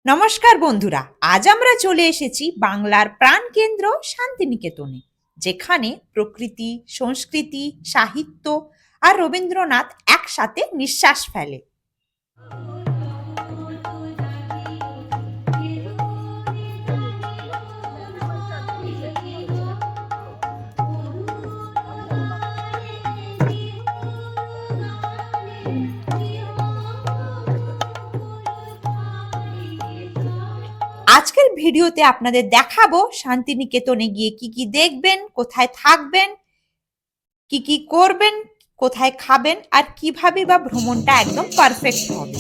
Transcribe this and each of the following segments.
নমস্কার বন্ধুরা, আজ আমরা চলে এসেছি বাংলার প্রাণকেন্দ্র শান্তিনিকেতনে, যেখানে প্রকৃতি, সংস্কৃতি, সাহিত্য আর রবীন্দ্রনাথ একসাথে নিঃশ্বাস ফেলে। আজকের ভিডিওতে আপনাদের দেখাবো শান্তিনিকেতনে গিয়ে কি কি দেখবেন, কোথায় থাকবেন, কি কি করবেন, কোথায় খাবেন আর কিভাবে বা ভ্রমণটা একদম পারফেক্ট হবে।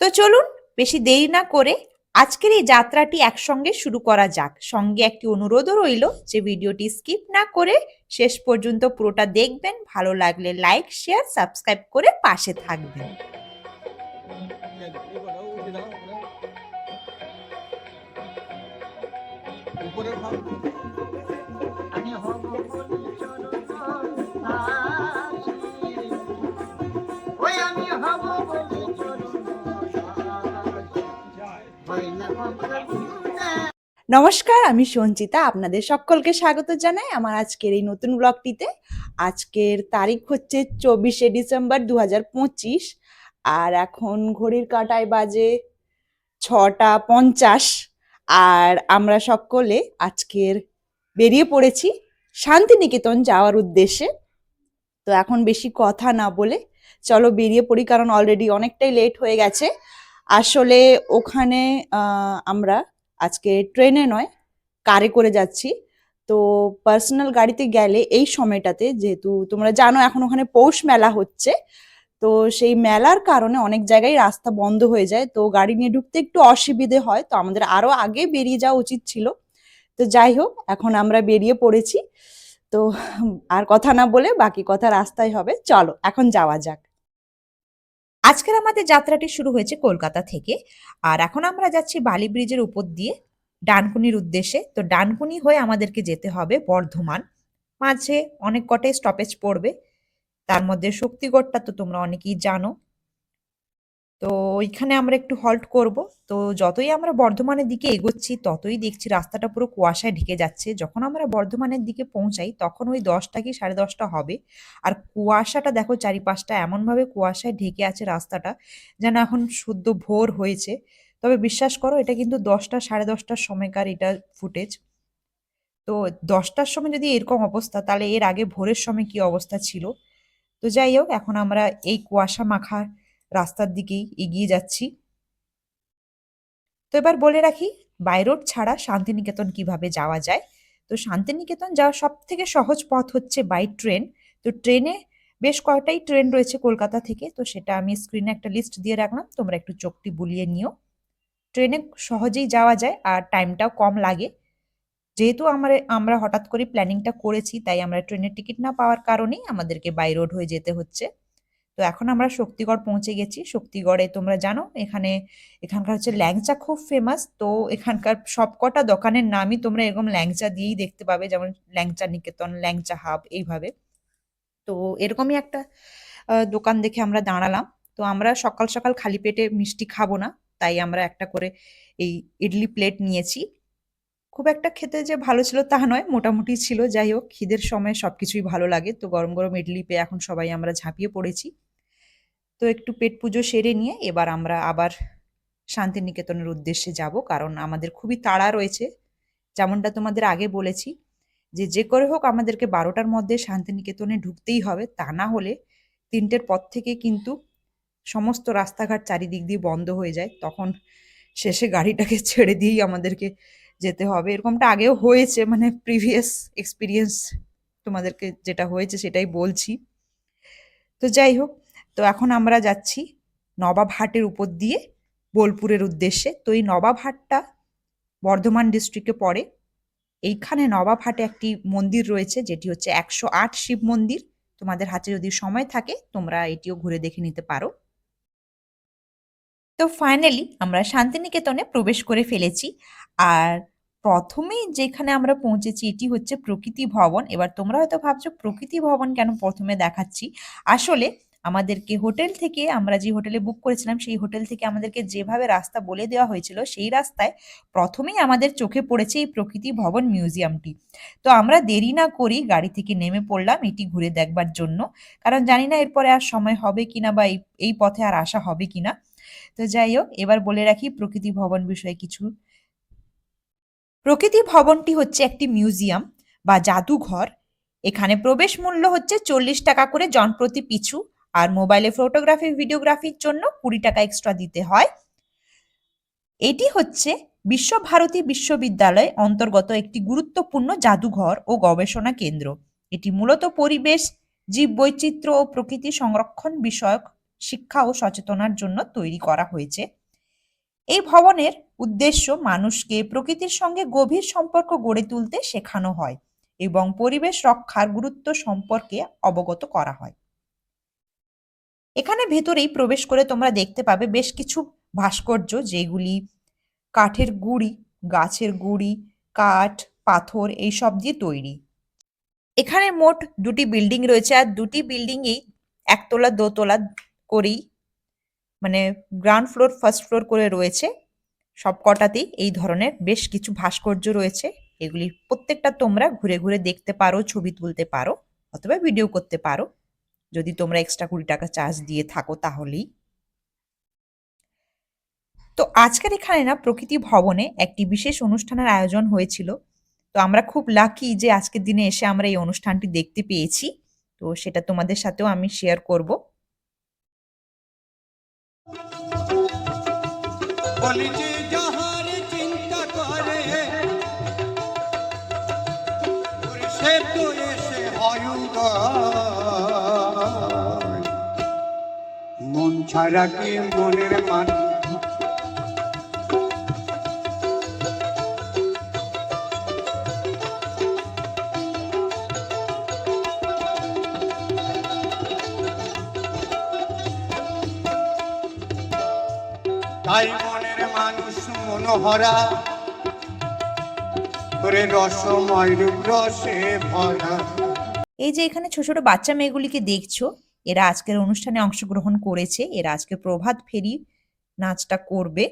তো চলুন, বেশি দেরি না করে আজকের এই যাত্রাটি একসঙ্গে শুরু করা যাক। সঙ্গে একটি অনুরোধও রইল যে ভিডিওটি স্কিপ না করে শেষ পর্যন্ত পুরোটা দেখবেন। ভালো লাগলে লাইক, শেয়ার, সাবস্ক্রাইব করে পাশে থাকবেন। নমস্কার, আমি সঞ্চিতা। আপনাদের সকলকে স্বাগত জানাই আমার আজকের এই নতুন ব্লগটিতে। আজকের তারিখ হচ্ছে 24শে ডিসেম্বর 2025, আর এখন ঘড়ির কাঁটায় বাজে 6টা 50। আর আমরা সকলে আজকের বেরিয়ে পড়েছি শান্তিনিকেতন যাওয়ার উদ্দেশ্যে। তো এখন বেশি কথা না বলে চলো বেরিয়ে পড়ি, কারণ অলরেডি অনেকটাই লেট হয়ে গেছে। আসলে ওখানে আমরা আজকে ট্রেনে নয়, কারে করে যাচ্ছি। তো পার্সোনাল গাড়িতে গেলে এই সময়টাতে, যেহেতু তোমরা জানো এখন ওখানে পৌষ মেলা হচ্ছে, তো সেই মেলার কারণে অনেক জায়গায় রাস্তা বন্ধ হয়ে যায়, তো গাড়ি নিয়ে ঢুকতে একটু অসুবিধে হয়। তো আমাদের আরো আগে বেরিয়ে যাওয়া উচিত ছিল। তো যাই হোক, এখন আমরা বেরিয়ে পড়েছি। তো আর কথা না বলে বাকি কথা রাস্তায় হবে। চলো এখন যাওয়া যাক। আজকের আমাদের যাত্রাটি শুরু হয়েছে কলকাতা থেকে, আর এখন আমরা যাচ্ছি বালি ব্রিজের উপর দিয়ে ডানকুনির উদ্দেশ্যে। তো ডানকুনি হয়ে আমাদেরকে যেতে হবে বর্ধমান। মাঝে অনেক কটাই স্টপেজ পড়বে, তার মধ্যে শক্তিগড়টা তো তোমরা অনেকেই জানো। তো ওইখানে আমরা একটু হল্ট করব। তো যতই আমরা বর্ধমানের দিকে এগোচ্ছি ততই দেখছি রাস্তাটা পুরো কুয়াশায় ঢেকে যাচ্ছে। যখন আমরা বর্ধমানের দিকে পৌঁছাই তখন ওই 10টা কি 10:30 হবে। আর কুয়াশাটা দেখো, চারিপাশটা এমনভাবে কুয়াশায় ঢেকে আছে রাস্তাটা, যেন এখন শুদ্ধ ভোর হয়েছে। তবে বিশ্বাস করো, এটা কিন্তু 10টা 10:30 সময়কার এটা ফুটেজ। তো 10টার সময় যদি এরকম অবস্থা, তাহলে এর আগে ভোরের সময় কি অবস্থা ছিল। তো যাই হোক, এখন আমরা এই কুয়াশা মাখা রাস্তার দিকেই এগিয়ে যাচ্ছি। তো এবার বলে রাখি, বাই রোড ছাড়া শান্তিনিকেতন কিভাবে যাওয়া যায়। তো শান্তিনিকেতন যাওয়ার সব থেকে সহজ পথ হচ্ছে বাই ট্রেন। তো ট্রেনে বেশ কয়টাই ট্রেন রয়েছে কলকাতা থেকে, তো সেটা আমি স্ক্রিনে একটা লিস্ট দিয়ে রাখলাম, তোমরা একটু চোখটি বুলিয়ে নিও। ট্রেনে সহজেই যাওয়া যায় আর টাইমটাও কম লাগে। যেহেতু আমরা হঠাৎ করে প্ল্যানিংটা করেছি, তাই আমরা ট্রেনের টিকিট না পাওয়ার কারণেই আমাদেরকে বাই রোড হয়ে যেতে হচ্ছে। তো এখন আমরা শক্তিগড় পৌঁছে গেছি। শক্তিগড়ে তোমরা জানো এখানকার হচ্ছে ল্যাংচা খুব ফেমাস। তো এখানকার সবকটা দোকানের নামই তোমরা এরকম ল্যাংচা দিয়েই দেখতে পাবে, যেমন ল্যাংচা নিকেতন, ল্যাংচা হাব, এইভাবে। তো এরকমই একটা দোকান দেখে আমরা দাঁড়ালাম। তো আমরা সকাল সকাল খালি পেটে মিষ্টি খাবো না, তাই আমরা একটা করে এই ইডলি প্লেট নিয়েছি। খুব একটা খেতে যে ভালো ছিল তা নয়, মোটামুটি ছিল। যাই হোক, খিদের সময় সবকিছুই ভালো লাগে। তো গরম গরম ইডলি পেয়ে এখন সবাই আমরা ঝাঁপিয়ে পড়েছি। তো একটু পেট পুজো সেরে নিয়ে এবার আমরা আবার শান্তিনিকেতনের উদ্দেশ্যে যাব, কারণ আমাদের খুবই তাড়া রয়েছে। যেমনটা তোমাদের আগে বলেছি, যে করে হোক আমাদেরকে 12টার মধ্যে শান্তিনিকেতনে ঢুকতেই হবে। তা না হলে 3টের পর থেকে কিন্তু সমস্ত রাস্তাঘাট চারিদিক দিয়ে বন্ধ হয়ে যায়। তখন শেষে গাড়িটাকে ছেড়ে দিয়েই আমাদেরকে যেতে হবে। এরকমটা আগেও হয়েছে, মানে প্রিভিয়াস এক্সপিরিয়েন্স তোমাদেরকে যেটা হয়েছে সেটাই বলছি। তো যাই হোক, তো এখন আমরা যাচ্ছি নবাবহাটের উপর দিয়ে বোলপুরের উদ্দেশ্যে। তো এই নবাবহাটটা বর্ধমান ডিস্ট্রিক্টে পড়ে। এইখানে নবাবহাটে একটি মন্দির রয়েছে, যেটি হচ্ছে 108 শিব মন্দির। তোমাদের হাতে যদি সময় থাকে তোমরা এটিও ঘুরে দেখে নিতে পারো। তো ফাইনালি আমরা শান্তিনিকেতনে প্রবেশ করে ফেলেছি। আর প্রথমেই যেখানে আমরা পৌঁছেছি এটি হচ্ছে প্রকৃতি ভবন। এবার তোমরা হয়তো ভাবছো প্রকৃতি ভবন কেন প্রথমে দেখাচ্ছি। আসলে আমাদেরকে হোটেল থেকে, আমরা যে হোটেলে বুক করেছিলাম সেই হোটেল থেকে আমাদেরকে যেভাবে রাস্তা বলে দেওয়া হয়েছিল সেই রাস্তায় প্রথমেই আমাদের চোখে পড়েছে এই প্রকৃতি ভবন মিউজিয়ামটি। তো আমরা দেরি না করেই গাড়ি থেকে নেমে পড়লাম এটি ঘুরে দেখবার জন্য, কারণ জানি না এরপরে আর সময় হবে কিনা বা এই পথে আর আসা হবে কিনা। তো যাই হোক, এবার বলে রাখি প্রকৃতি ভবন বিষয়ে কিছু। প্রকৃতি ভবনটি হচ্ছে একটি মিউজিয়াম বা জাদুঘর। এখানে প্রবেশ মূল্য হচ্ছে 40 টাকা করে জনপ্রতি পিছু, আর মোবাইলে ফটোগ্রাফি ভিডিওগ্রাফির জন্য 20 টাকা এক্সট্রা দিতে হয়। এটি হচ্ছে বিশ্বভারতী বিশ্ববিদ্যালয় অন্তর্গত একটি গুরুত্বপূর্ণ জাদুঘর ও গবেষণা কেন্দ্র। এটি মূলত পরিবেশ, জীববৈচিত্র্য ও প্রকৃতি সংরক্ষণ বিষয়ক শিক্ষা ও সচেতনার জন্য তৈরি করা হয়েছে। এই ভবনের উদ্দেশ্য মানুষকে প্রকৃতির সঙ্গে গভীর সম্পর্ক গড়ে তুলতে শেখানো হয় এবং পরিবেশ রক্ষার গুরুত্ব সম্পর্কে অবগত করা হয়। এখানে ভেতরেই প্রবেশ করে তোমরা দেখতে পাবে বেশ কিছু ভাস্কর্য, যেগুলি কাঠের গুঁড়ি, গাছের গুঁড়ি, কাঠ, পাথর এইসব দিয়ে তৈরি। এখানে মোট 2টি বিল্ডিং রয়েছে, আর 2টি বিল্ডিংয়েই একতলা দোতলা করেই, মানে গ্রাউন্ড ফ্লোর ফার্স্ট ফ্লোর করে রয়েছে। সবকটাতেই এই ধরনের বেশ কিছু ভাস্কর্য রয়েছে। এগুলি প্রত্যেকটা তোমরা ঘুরে ঘুরে দেখতে পারো, ছবি তুলতে পারো অথবা ভিডিও করতে পারো, যদি তোমরা এক্সট্রা 20 টাকা চার্জ দিয়ে থাকো তাহলেই। তো আজকের এখানে না প্রকৃতি ভবনে একটি বিশেষ অনুষ্ঠানের আয়োজন হয়েছিল। তো আমরা খুব লাকি যে আজকের দিনে এসে আমরা এই অনুষ্ঠানটি দেখতে পেয়েছি। তো সেটা তোমাদের সাথেও আমি শেয়ার করব। মন ছাড়া কি মনের মান, তাই মনের মানুষ মনোহরা করে রসময় রূপ রসে ভরা। এই যে এখানে ছোট ছোট বাচ্চা মেয়েগুলিকে দেখছো, এরা আজকের অনুষ্ঠানে অংশগ্রহণ করেছে। এরা আজকে প্রভাত ফেরি নাচটা করবে।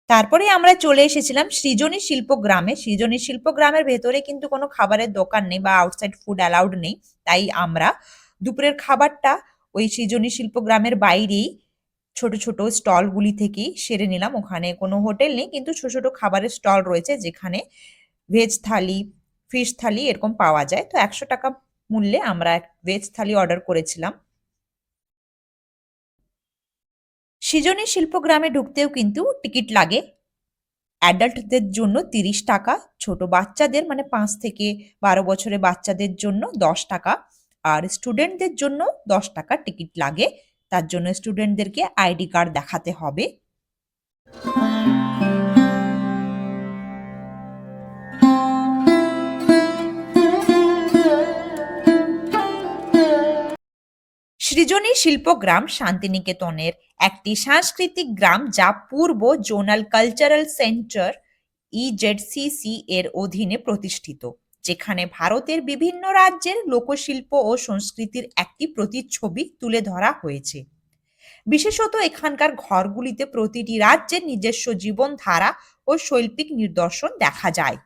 তারপরে আমরা চলে এসেছিলাম সৃজনী শিল্পগ্রামে। সৃজনী শিল্পগ্রামের ভেতরে কিন্তু কোনো খাবারের দোকান নেই বা আউটসাইড ফুড অ্যালাউড নেই, তাই আমরা দুপুরের খাবারটা ওই সৃজনী শিল্পগ্রামের বাইরেই ছোট ছোট স্টলগুলি থেকেই সেরে নিলাম। ওখানে কোনো হোটেল নেই, কিন্তু ছোট ছোট খাবারের স্টল রয়েছে যেখানে ভেজ থালি, ফিশ থালি এরকম পাওয়া যায়। তো 100 টাকা মূল্যে আমরা ভেজ থালি অর্ডার করেছিলাম। সৃজনী শিল্পগ্রামে ঢুকতেও কিন্তু টিকিট লাগে। অ্যাডাল্টদের জন্য 30 টাকা, ছোট বাচ্চাদের মানে 5 থেকে 12 বছরের বাচ্চাদের জন্য 10 টাকা, আর স্টুডেন্টদের জন্য 10 টাকা টিকিট লাগে। তার জন্য স্টুডেন্টদেরকে আইডি কার্ড দেখাতে হবে। সৃজনী শিল্পগ্রাম শান্তিনিকেতনের একটি সাংস্কৃতিক গ্রাম, যা পূর্ব জোনাল কালচারাল সেন্টার ইজেডসিসি এর অধীনে প্রতিষ্ঠিত। যেখানে ভারতের বিভিন্ন রাজ্যের লোকশিল্প ও সংস্কৃতির একটি প্রতিচ্ছবি তুলে ধরা হয়েছে। বিশেষত এখানকার ঘরগুলিতে প্রতিটি রাজ্যের নিজস্ব জীবনধারা ও শৈল্পিক নিদর্শন দেখা যায়।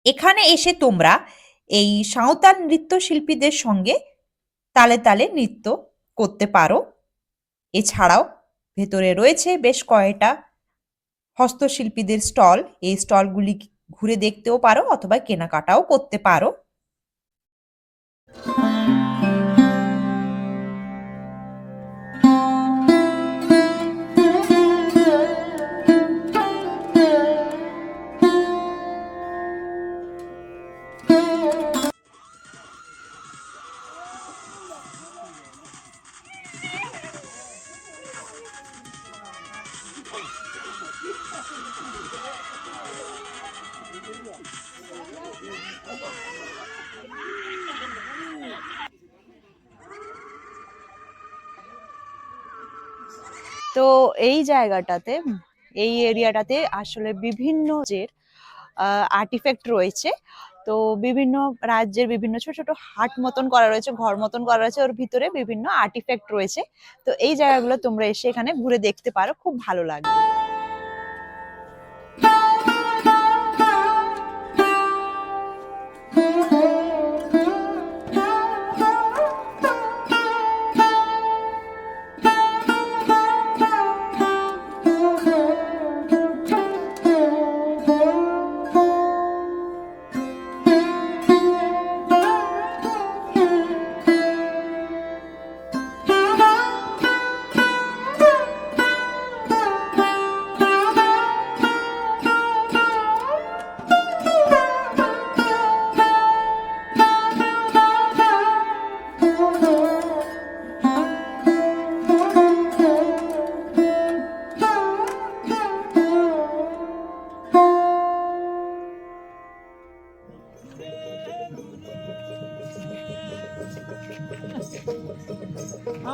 এখানে এসে তোমরা এই সাঁওতাল নৃত্যশিল্পীদের সঙ্গে তালে তালে নৃত্য করতে পারো। এছাড়াও ভেতরে রয়েছে বেশ কয়েকটা হস্তশিল্পীদের স্টল। এই স্টলগুলি ঘুরে দেখতেও পারো অথবা কেনাকাটাও করতে পারো। তো এই জায়গাটাতে, এই এরিয়াটাতে আসলে বিভিন্ন যে আর্টিফ্যাক্ট রয়েছে। তো বিভিন্ন রাজ্যের বিভিন্ন ছোট ছোট হাট মতন করা রয়েছে, ঘর মতন করা রয়েছে, ওর ভিতরে বিভিন্ন আর্টিফ্যাক্ট রয়েছে। তো এই জায়গাগুলো তোমরা এসে এখানে ঘুরে দেখতে পারো, খুব ভালো লাগবে।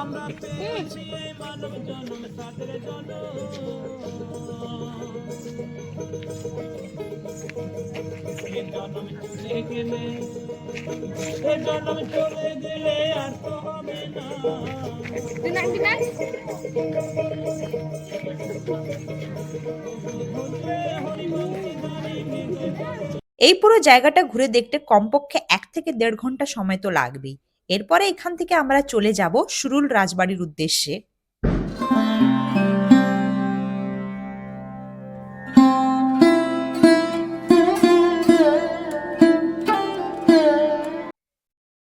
আমরা পেয়েছি এই মানব জন্ম সাদের জন্য এ জন্ম চলে গেলে এ জন্ম চলে গেলে আর তো হবে না এই পুরো জায়গাটা ঘুরে দেখতে কমপক্ষে 1 থেকে 1.5 ঘন্টা সময় তো লাগবেই। এরপরে এখান থেকে আমরা চলে যাব সুরুল রাজবাড়ির উদ্দেশ্যে।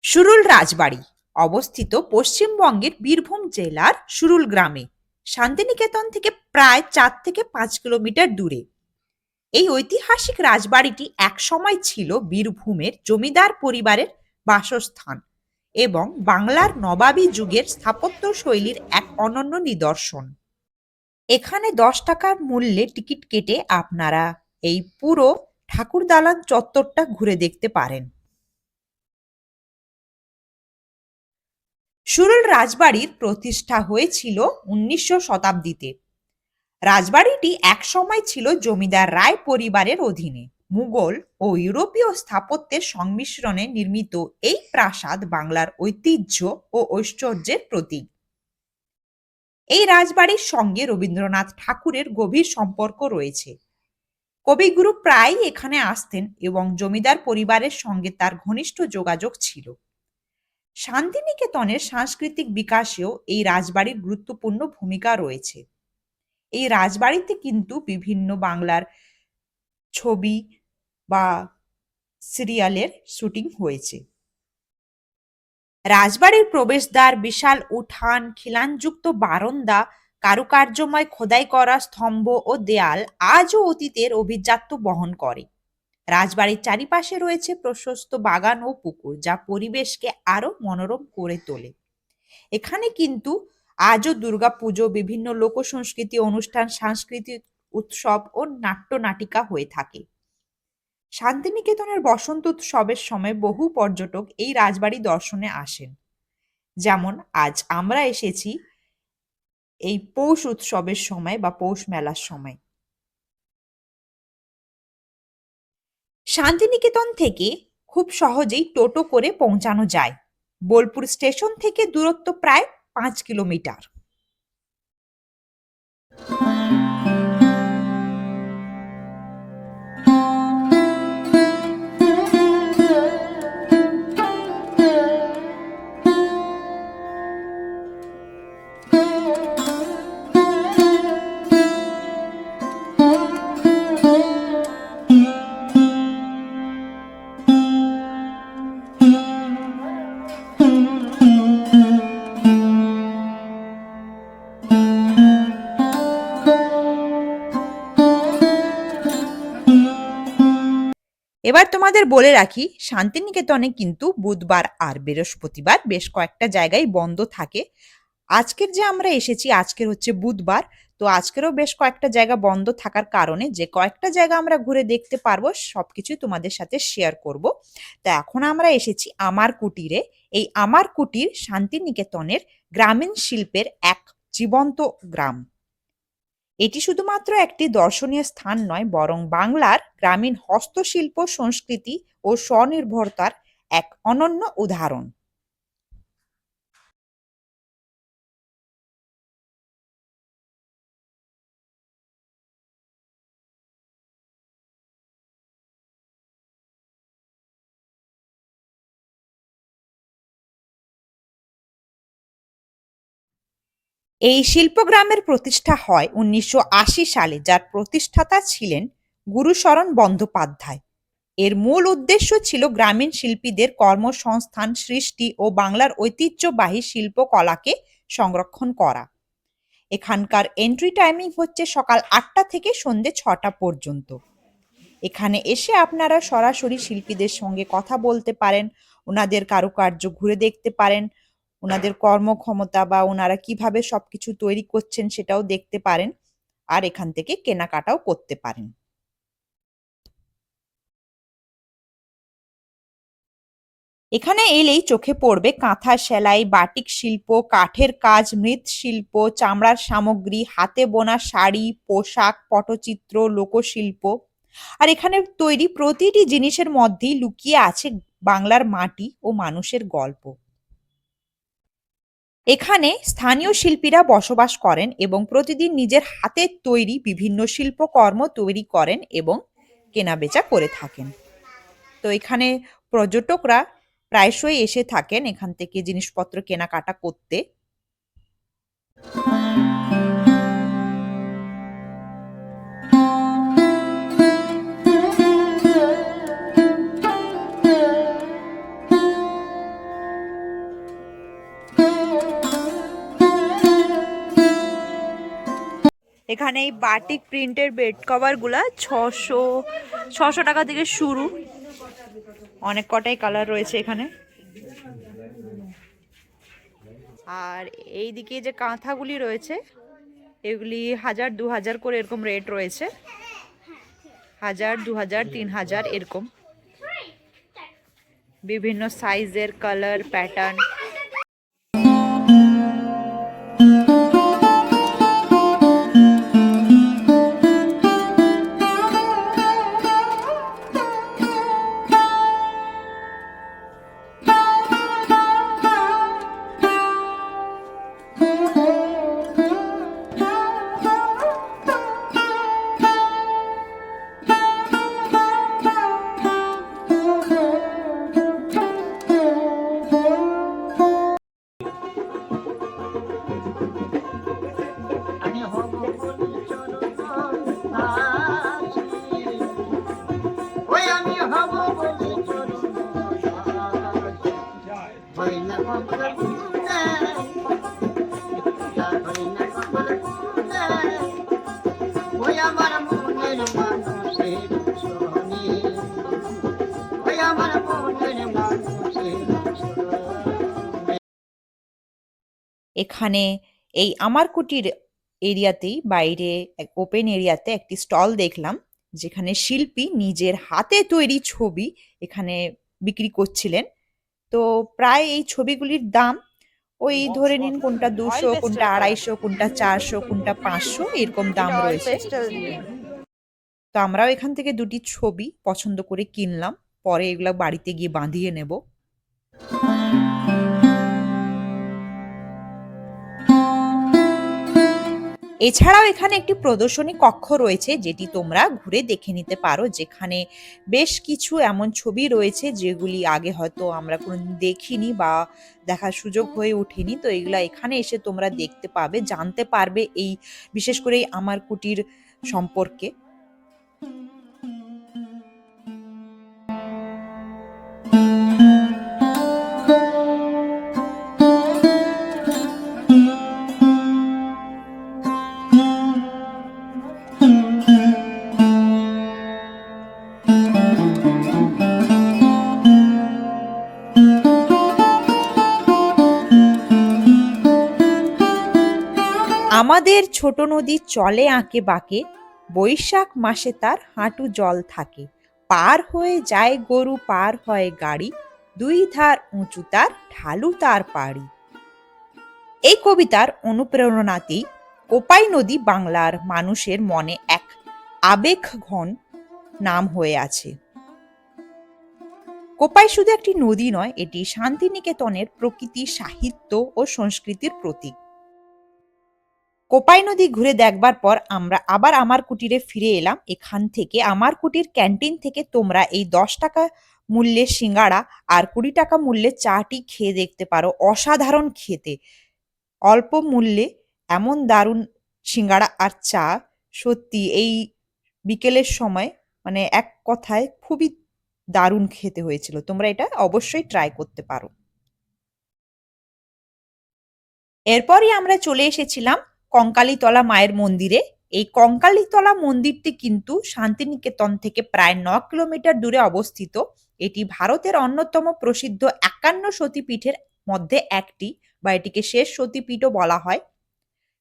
সুরুল রাজবাড়ি অবস্থিত পশ্চিমবঙ্গের বীরভূম জেলার সুরুল গ্রামে, শান্তিনিকেতন থেকে প্রায় 4 থেকে 5 কিলোমিটার দূরে। এই ঐতিহাসিক রাজবাড়িটি একসময় ছিল বীরভূমের জমিদার পরিবারের বাসস্থান এবং বাংলার নবাবী যুগের স্থাপত্য শৈলীর এক অনন্য নিদর্শন। এখানে 10 টাকার মূল্যে টিকিট কেটে আপনারা এই পুরো ঠাকুর দালান চত্বরটা ঘুরে দেখতে পারেন। সুরুল রাজবাড়ির প্রতিষ্ঠা হয়েছিল 1900 শতাব্দীতে। রাজবাড়িটি একসময় ছিল জমিদার রায় পরিবারের অধীনে। মুঘল ও ইউরোপীয় স্থাপত্যের সংমিশ্রণে নির্মিত এই প্রাসাদ বাংলার ঐতিহ্য ও ঐশ্বর্যের প্রতীক। এই রাজবাড়ির সঙ্গে রবীন্দ্রনাথ ঠাকুরের গভীর সম্পর্ক রয়েছে। কবিগুরু প্রায়ই এখানে আসতেন এবং জমিদার পরিবারের সঙ্গে তার ঘনিষ্ঠ যোগাযোগ ছিল। শান্তিনিকেতনের সাংস্কৃতিক বিকাশেও এই রাজবাড়ির গুরুত্বপূর্ণ ভূমিকা রয়েছে। এই রাজবাড়িতে কিন্তু বিভিন্ন বাংলার ছবি বা সিরিয়ালের শুটিং হয়েছে। রাজবাড়ির প্রবেশদ্বার, বিশাল উঠান, খিলানযুক্ত বারান্দা, কারুকার্যময় খোদাই করা স্তম্ভ ও দেয়াল আজও অতীতের অভিজাত্য বহন করে। রাজবাড়ির চারিপাশে রয়েছে প্রশস্ত বাগান ও পুকুর, যা পরিবেশকে আরো মনোরম করে তোলে। এখানে কিন্তু আজও দুর্গাপুজো, বিভিন্ন লোকসংস্কৃতি অনুষ্ঠান, সাংস্কৃতিক উৎসব ও নাট্যনাটিকা হয়ে থাকে। শান্তিনিকেতনের বসন্ত উৎসবের সময় বহু পর্যটক এই রাজবাড়ি দর্শনে আসেন। যেমন আজ আমরা এসেছি এই পৌষ উৎসবের সময় বা পৌষ মেলার সময়। শান্তিনিকেতন থেকে খুব সহজেই টোটো করে পৌঁছানো যায়। বোলপুর স্টেশন থেকে দূরত্ব প্রায় 5 কিলোমিটার। এবার তোমাদের বলে রাখি, শান্তিনিকেতনে কিন্তু বুধবার আর বৃহস্পতিবার বেশ কয়েকটা জায়গায় বন্ধ থাকে। আজকের যে আমরা এসেছি, আজকের হচ্ছে বুধবার, তো আজকেরও বেশ কয়েকটা জায়গা বন্ধ থাকার কারণে যে কয়েকটা জায়গা আমরা ঘুরে দেখতে পারবো সবকিছুই তোমাদের সাথে শেয়ার করব। তো এখন আমরা এসেছি আমার কুটিরে। এই আমার কুটির শান্তিনিকেতনের গ্রামীণ শিল্পের এক জীবন্ত গ্রাম। এটি শুধুমাত্র একটি দর্শনীয় স্থান নয়, বরং বাংলার গ্রামীণ হস্তশিল্প, সংস্কৃতি ও স্বনির্ভরতার এক অনন্য উদাহরণ। এই শিল্পগ্রামের প্রতিষ্ঠা হয় 1980 সালে, যার প্রতিষ্ঠাতা ছিলেন গুরুশরণ বন্দ্যোপাধ্যায়। এর মূল উদ্দেশ্য ছিল গ্রামীণ শিল্পীদের কর্মসংস্থান সৃষ্টি ও বাংলার ঐতিহ্যবাহী শিল্পকলাকে সংরক্ষণ করা। এখানকার এন্ট্রি টাইমিং হচ্ছে সকাল 8টা থেকে সন্ধ্যে 6টা পর্যন্ত। এখানে এসে আপনারা সরাসরি শিল্পীদের সঙ্গে কথা বলতে পারেন, ওনাদের কারুকার্য ঘুরে দেখতে পারেন, ওনাদের কর্মক্ষমতা বা ওনারা কিভাবে সবকিছু তৈরি করছেন সেটাও দেখতে পারেন, আর এখান থেকে কেনাকাটাও করতে পারেন। এখানে এলেই চোখে পড়বে কাঁথা সেলাই, বাটিক শিল্প, কাঠের কাজ, মৃৎশিল্প, চামড়ার সামগ্রী, হাতে বোনা শাড়ি, পোশাক, পটচিত্র, লোকশিল্প। আর এখানে তৈরি প্রতিটি জিনিসের মধ্যেই লুকিয়ে আছে বাংলার মাটি ও মানুষের গল্প। এখানে স্থানীয় শিল্পীরা বসবাস করেন এবং প্রতিদিন নিজের হাতের তৈরি বিভিন্ন শিল্পকর্ম তৈরি করেন এবং কেনাবেচা করে থাকেন। তো এখানে পর্যটকরা প্রায়শই এসে থাকেন এখান থেকে জিনিসপত্র কেনাকাটা করতে। এখানে এই বাটিক প্রিন্টের বেড কভার গুলা 600 টাকা থেকে শুরু। অনেক কটাই কালার রয়েছে এখানে। আর এইদিকে যে কাঁথাগুলি রয়েছে এগুলি 1000, 2000 করে এরকম রেট রয়েছে। 1000, 2000, 3000 এরকম বিভিন্ন সাইজের, কালার, প্যাটার্ন। এখানে এই আমার কুটির এরিয়াতেই বাইরে ওপেন এরিয়াতে একটি স্টল দেখলাম, যেখানে শিল্পী নিজের হাতে তৈরি ছবি এখানে বিক্রি করছিলেন। তো প্রায় এই ছবিগুলির দাম ওই ধরে নিন কোনটা 200, কোনটা 250, কোনটা 400, কোনটা 500 এরকম দাম এটা অয়েল রয়েছে। পেস্টেল দিয়ে। তো আমরাও এখান থেকে দুটি ছবি পছন্দ করে কিনলাম, পরে এগুলো বাড়িতে গিয়ে বাঁধিয়ে নেব। এছাড়াও এখানে একটি প্রদর্শনী কক্ষ রয়েছে, যেটি তোমরা ঘুরে দেখে নিতে পারো, যেখানে বেশ কিছু এমন ছবি রয়েছে যেগুলি আগে হয়তো আমরা কোনোদিন দেখিনি বা দেখার সুযোগ হয়ে ওঠেনি। তো এগুলা এখানে এসে তোমরা দেখতে পাবে, জানতে পারবে এই বিশেষ করে এই আমার কুটির সম্পর্কে। আমাদের ছোট নদী চলে আঁকে বাঁকে, বৈশাখ মাসে তার হাঁটু জল থাকে। পার হয়ে যায় গরু, পার হয় গাড়ি, দুই ধার উঁচু তার, ঢালু তার পাড়ি। এই কবিতার অনুপ্রেরণাতেই কোপাই নদী বাংলার মানুষের মনে এক আবেগঘন নাম হয়ে আছে। কোপাই শুধু একটি নদী নয়, এটি শান্তিনিকেতনের প্রকৃতি, সাহিত্য ও সংস্কৃতির প্রতীক। কোপাই নদী ঘুরে দেখবার পর আমরা আবার আমার কুটিরে ফিরে এলাম। এখান থেকে আমার কুটির ক্যান্টিন থেকে তোমরা এই 10 টাকা মূল্যের সিঙ্গাড়া আর 20 টাকা মূল্যের চাটি খেয়ে দেখতে পারো। অসাধারণ খেতে, অল্প মূল্যে এমন দারুণ সিঙ্গাড়া আর চা, সত্যি এই বিকেলের সময় মানে এক কথায় খুবই দারুণ খেতে হয়েছিল। তোমরা এটা অবশ্যই ট্রাই করতে পারো। এরপরই আমরা চলে এসেছিলাম কঙ্কালীতলা মায়ের মন্দিরে। এই কঙ্কালীতলা মন্দিরটি কিন্তু শান্তিনিকেতন থেকে প্রায় 9 কিলোমিটার দূরে অবস্থিত। এটি ভারতের অন্যতম প্রসিদ্ধ 51 সতীপীঠের মধ্যে একটি, বা এটিকে শেষ সতীপীঠও বলা হয়।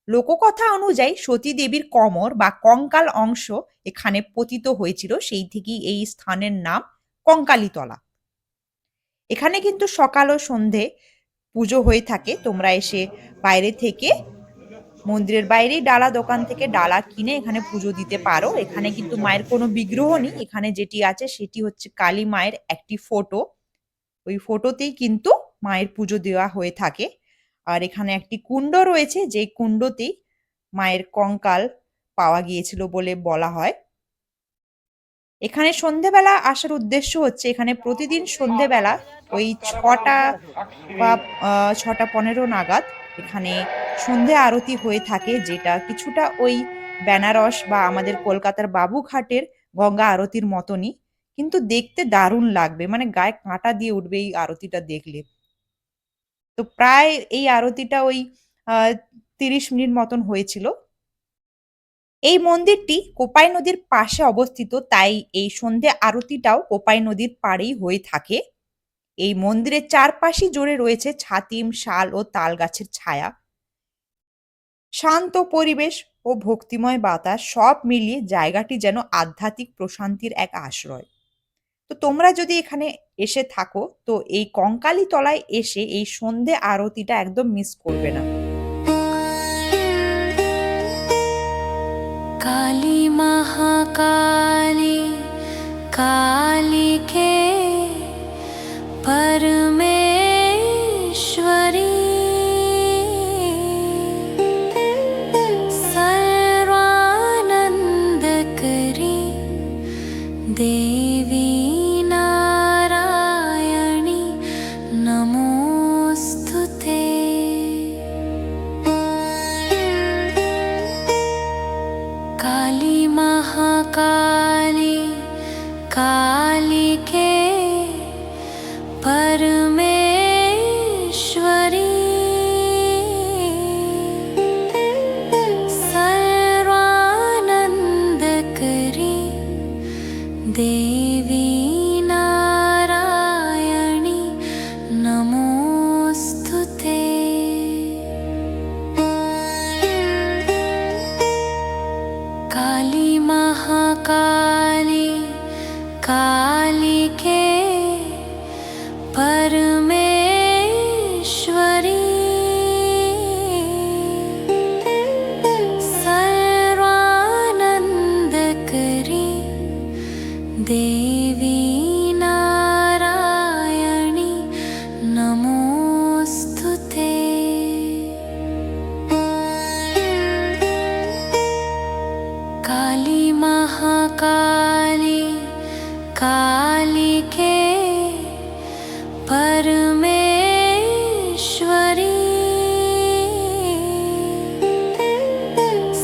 লোককথা অনুযায়ী সতী দেবীর কোমর বা কঙ্কাল অংশ এখানে পতিত হয়েছিল, সেই থেকেই এই স্থানের নাম কঙ্কালীতলা। এখানে কিন্তু সকাল ও সন্ধে পুজো হয়ে থাকে। তোমরা এসে বাইরে থেকে মন্দিরের বাইরেই ডালা দোকান থেকে ডালা কিনে এখানে পুজো দিতে পারো। এখানে কিন্তু মায়ের কোনো বিগ্রহ নেই, এখানে যেটি আছে সেটি হচ্ছে কালী মায়ের একটি ফটো। ওই ফটোতেই কিন্তু মায়ের পুজো দেওয়া হয়ে থাকে। আর এখানে একটি কুণ্ড রয়েছে, যে কুণ্ডতেই মায়ের কঙ্কাল পাওয়া গিয়েছিল বলে বলা হয়। এখানে সন্ধেবেলা আসার উদ্দেশ্য হচ্ছে, এখানে প্রতিদিন সন্ধেবেলা ওই 6টা বা 6টা 15 নাগাদ এখানে সন্ধে আরতি হয়ে থাকে, যেটা কিছুটা ওই বেনারস বা আমাদের কলকাতার বাবুঘাটের গঙ্গা আরতির মতনই, কিন্তু দেখতে দারুণ লাগবে, মানে গায়ে কাঁটা দিয়ে উঠবে এই আরতিটা দেখলে। তো প্রায় এই আরতিটা ওই 30 মিনিট মতন হয়েছিল। এই মন্দিরটি কোপাই নদীর পাশে অবস্থিত, তাই এই সন্ধে আরতিটাও কোপাই নদীর পাড়েই হয়ে থাকে। এই মন্দিরের চারপাশে জুড়ে রয়েছে ছাতিম, শাল ও তাল গাছের ছায়া। শান্ত পরিবেশ ও ভক্তিময় বাতাস সব মিলিয়ে জায়গাটি যেন আধ্যাত্মিক প্রশান্তির এক আশ্রয়। তো তোমরা যদি এখানে এসে থাকো, তো এই কঙ্কালী তলায় এসে এই সন্ধে আরতিটা একদম মিস করবে না। काली महाकाली काली के परमेश्वरी सर्वानंदकरी देवी नारायणी नमोस्तुते। काली महाकाली काली के परमेश्वरी सर्वानंदकरी देवी नारायणी नमोस्तुते। देवी नारायणी नमोऽस्तु ते। काली महाकाली कालिके परमेश्वरी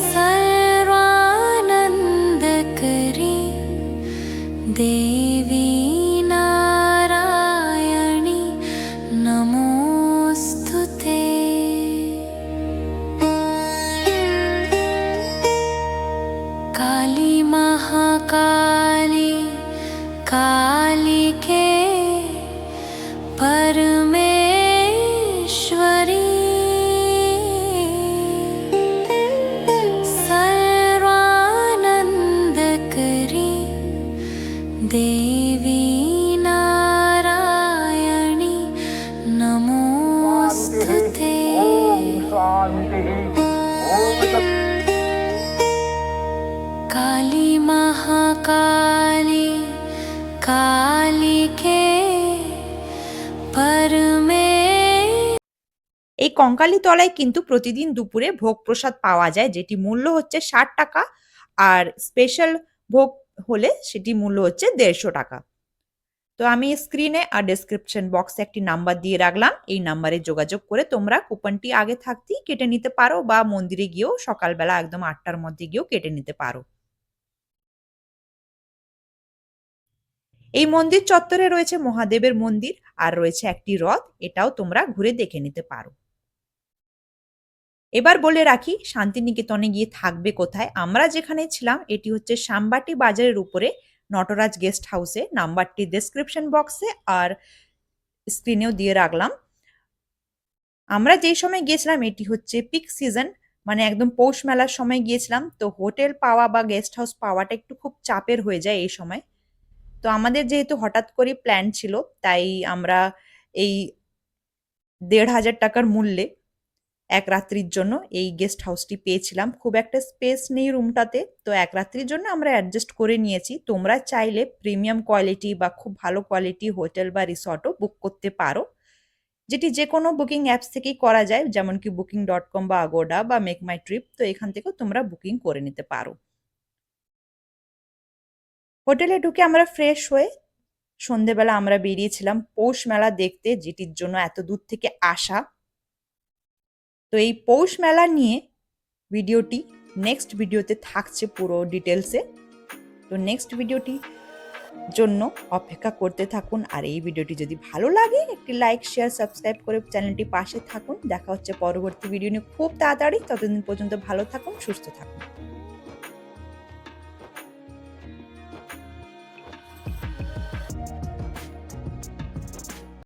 सर्वानन्दकरी देवी नारायणी नमोऽस्तु ते। काली महाकाली कालिके परमेश्वरी सर्वानन्दकरी देवी नारायणी नमोऽस्तु ते। काली महाकाली कालिके परमे। এই কঙ্কালী তলায় কিন্তু প্রতিদিন দুপুরে ভোগ প্রসাদ পাওয়া যায়, যেটি মূল্য হচ্ছে 60 টাকা, আর স্পেশাল ভোগ হলে সেটি মূল্য হচ্ছে 150 টাকা। তো আমি স্ক্রিনে আর ডেসক্রিপশন বক্সে একটি নাম্বার দিয়ে রাখলাম, এই নাম্বারে যোগাযোগ করে তোমরা কুপনটি আগে থাকতেই কেটে নিতে পারো, বা মন্দিরে গিয়েও সকালবেলা একদম 8টার মধ্যে গিয়েও কেটে নিতে পারো। এই মন্দির চত্বরে রয়েছে মহাদেবের মন্দির আর রয়েছে একটি হ্রদ, এটাও তোমরা ঘুরে দেখে নিতে পারো। এবার বলে রাখি শান্তিনিকেতনে গিয়ে থাকবে কোথায়। আমরা যেখানে ছিলাম এটি হচ্ছে শ্যামবাটি বাজারের উপরে নটরাজ গেস্ট হাউসে, নাম্বারটি ডেসক্রিপশন বক্সে আর স্ক্রিনেও দিয়ে রাখলাম। আমরা যেই সময় গিয়েছিলাম এটি হচ্ছে পিক সিজন, মানে একদম পৌষ মেলার সময় গিয়েছিলাম, তো হোটেল পাওয়া বা গেস্ট হাউস পাওয়াটা একটু খুব চাপের হয়ে যায় এই সময়। তো আমাদের যেহেতু হঠাৎ করে প্ল্যান ছিল, তাই আমরা এই 1,500 টাকার মূল্যে এক রাত্রির জন্য এই গেস্ট হাউসটি পেয়েছিলাম। খুব একটা স্পেস নেই রুমটাতে, তো এক রাত্রির জন্য আমরা অ্যাডজাস্ট করে নিয়েছি। তোমরা চাইলে প্রিমিয়াম কোয়ালিটি বা খুব ভালো কোয়ালিটি হোটেল বা রিসর্টও বুক করতে পারো, যেটি যে কোনো বুকিং অ্যাপস থেকেই করা যায়, যেমন কি booking.com বা আগোডা বা মেক মাই ট্রিপ। তো এখান থেকেও তোমরা বুকিং করে নিতে পারো। হোটেলে ঢুকে আমরা ফ্রেশ হয়ে সন্ধেবেলা আমরা বেরিয়েছিলাম পৌষ মেলা দেখতে, যেটির জন্য এত দূর থেকে আসা। তো এই পৌষ মেলা নিয়ে ভিডিওটি নেক্সট ভিডিওতে থাকছে পুরো ডিটেলসে। তো নেক্সট ভিডিওটি জন্য অপেক্ষা করতে থাকুন, আর এই ভিডিওটি যদি ভালো লাগে একটি লাইক শেয়ার সাবস্ক্রাইব করে চ্যানেলটি পাশে থাকুন। দেখা হচ্ছে পরবর্তী ভিডিও নিয়ে খুব তাড়াতাড়ি। ততদিন পর্যন্ত ভালো থাকুন, সুস্থ থাকুন।